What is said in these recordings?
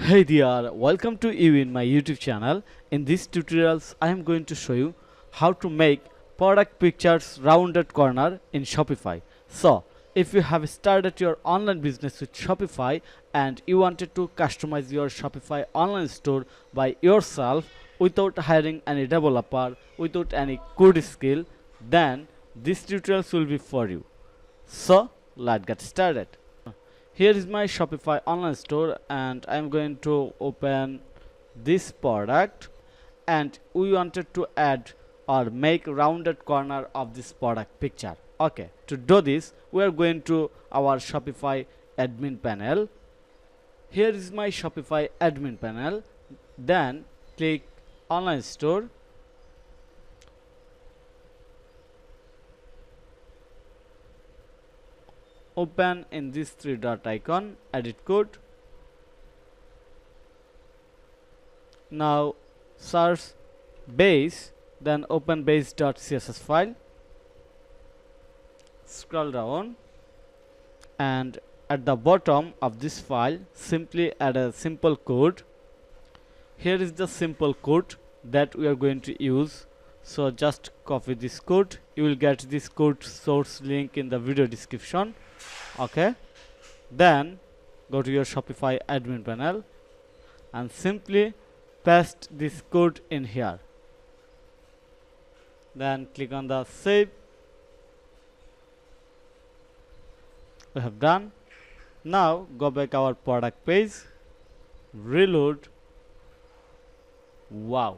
Hey there, welcome to you in my YouTube channel. In these tutorials, I am going to show you how to make product pictures rounded corner in Shopify. So, if you have started your online business with Shopify and you wanted to customize your Shopify online store by yourself without hiring any developer, without any code skill, then this tutorials will be for you. So, let's get started. Here is my Shopify online store and I'm going to open this product, and we wanted to add or make rounded corner of this product picture. Okay, to do this we are going to our Shopify admin panel. Here is my Shopify admin panel. Then click online store. Open in this three dot icon, edit code. Now search base, then open base.css file. Scroll down and at the bottom of this file simply add a simple code. Here is the simple code that we are going to use. So just copy this code. You will get this code source link in the video description. Okay, then go to your Shopify admin panel and simply paste this code in here. Then click on the save. We have done. Now go back our product page, reload. Wow,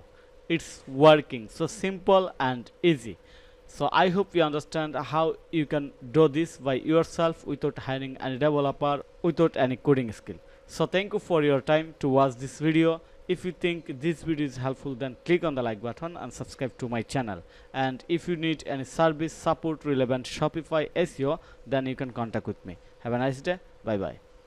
it's working. So simple and easy. So I hope you understand how you can do this by yourself without hiring any developer, without any coding skill. So thank you for your time to watch this video. If you think this video is helpful, then click on the like button and subscribe to my channel. And if you need any service support relevant Shopify SEO, then you can contact with me. Have a nice day. Bye bye.